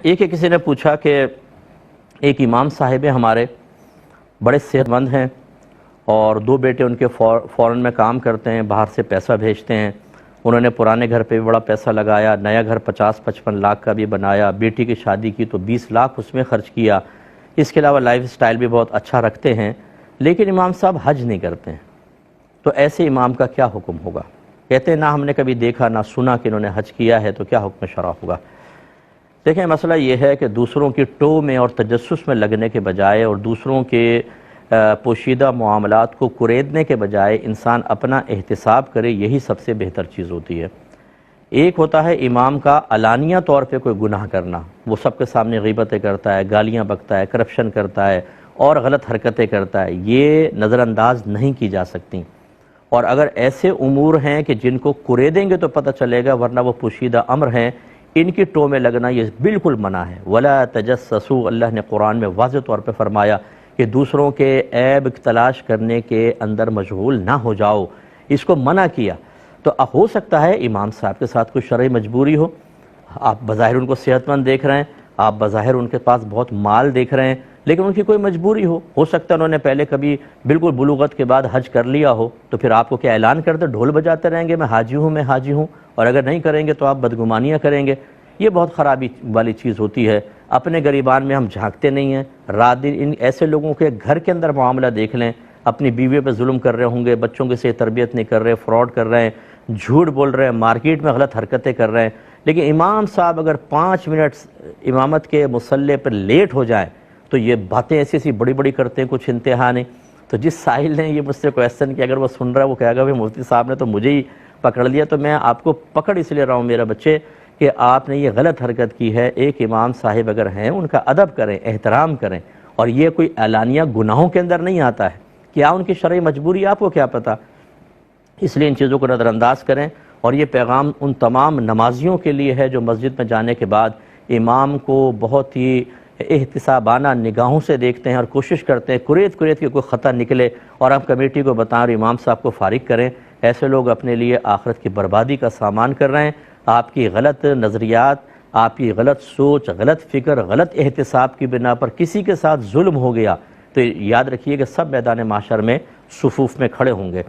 ایک کسی نے پوچھا کہ ایک امام صاحب ہمارے بڑے صحت مند ہیں اور دو بیٹے ان کے فورن میں کام کرتے ہیں، باہر سے پیسہ بھیجتے ہیں۔ انہوں نے پرانے گھر پہ بھی بڑا پیسہ لگایا، نیا گھر 50-55 لاکھ کا بھی بنایا، بیٹی کی شادی کی تو 20 لاکھ اس میں خرچ کیا، اس کے علاوہ لائف سٹائل بھی بہت اچھا رکھتے ہیں، لیکن امام صاحب حج نہیں کرتے ہیں، تو ایسے امام کا کیا حکم ہوگا؟ کہتے ہیں نہ ہم نے کبھی دیکھا نہ سنا کہ انہوں نے حج کیا ہے، تو کیا حکم شرع ہوگا؟ دیکھیں، مسئلہ یہ ہے کہ دوسروں کی ٹو میں اور تجسس میں لگنے کے بجائے اور دوسروں کے پوشیدہ معاملات کو کریدنے کے بجائے انسان اپنا احتساب کرے، یہی سب سے بہتر چیز ہوتی ہے۔ ایک ہوتا ہے امام کا علانیہ طور پہ کوئی گناہ کرنا، وہ سب کے سامنے غیبتیں کرتا ہے، گالیاں بکتا ہے، کرپشن کرتا ہے اور غلط حرکتیں کرتا ہے، یہ نظر انداز نہیں کی جا سکتی۔ اور اگر ایسے امور ہیں کہ جن کو کریدیں گے تو پتہ چلے گا، ورنہ وہ پوشیدہ امر ہیں، ان کی ٹو میں لگنا یہ بالکل منع ہے۔ وَلَا تَجَسَّسُوا، اللہ نے قرآن میں واضح طور پہ فرمایا کہ دوسروں کے عیب تلاش کرنے کے اندر مشغول نہ ہو جاؤ، اس کو منع کیا۔ تو ہو سکتا ہے امام صاحب کے ساتھ کوئی شرعی مجبوری ہو، آپ بظاہر ان کو صحت مند دیکھ رہے ہیں، آپ بظاہر ان کے پاس بہت مال دیکھ رہے ہیں، لیکن ان کی کوئی مجبوری ہو سکتا ہے انہوں نے پہلے کبھی بالکل بلوغت کے بعد حج کر لیا ہو، تو پھر آپ کو کیا اعلان کرتے ڈھول بجاتے رہیں گے میں حاجی ہوں میں حاجی ہوں، اور اگر نہیں کریں گے تو آپ بدگمانیاں کریں گے؟ یہ بہت خرابی والی چیز ہوتی ہے۔ اپنے گریبان میں ہم جھانکتے نہیں ہیں، رات دن ان ایسے لوگوں کے گھر کے اندر معاملہ دیکھ لیں، اپنی بیوی پہ ظلم کر رہے ہوں گے، بچوں کے سے تربیت نہیں کر رہے، فراڈ کر رہے ہیں، جھوٹ بول رہے ہیں، مارکیٹ میں غلط حرکتیں کر رہے ہیں، لیکن امام صاحب اگر 5 منٹ امامت کے مصلی پر لیٹ ہو جائیں تو یہ باتیں ایسی ایسی بڑی بڑی کرتے ہیں، کچھ انتہا نہیں۔ تو جس ساحل نے یہ مجھ سے کویسچن کیا، اگر وہ سن رہا ہے وہ کہے گا مفتی صاحب نے تو مجھے ہی پکڑ لیا، تو میں آپ کو پکڑ اس لیے رہا ہوں میرے بچے کہ آپ نے یہ غلط حرکت کی ہے۔ ایک امام صاحب اگر ہیں ان کا ادب کریں، احترام کریں، اور یہ کوئی اعلانیہ گناہوں کے اندر نہیں آتا ہے، کیا ان کی شرعی مجبوری آپ کو کیا پتہ؟ اس لیے ان چیزوں کو نظر انداز کریں۔ اور یہ پیغام ان تمام نمازیوں کے لیے ہے جو مسجد میں جانے کے بعد امام کو بہت ہی احتسابانہ نگاہوں سے دیکھتے ہیں اور کوشش کرتے ہیں کریت کے کوئی خطا نکلے اور آپ کمیٹی کو بتائیں اور امام صاحب کو فارغ کریں۔ ایسے لوگ اپنے لیے آخرت کی بربادی کا سامان کر رہے ہیں۔ آپ کی غلط نظریات، آپ کی غلط سوچ، غلط فکر، غلط احتساب کی بنا پر کسی کے ساتھ ظلم ہو گیا تو یاد رکھیے کہ سب میدان محشر میں صفوف میں کھڑے ہوں گے۔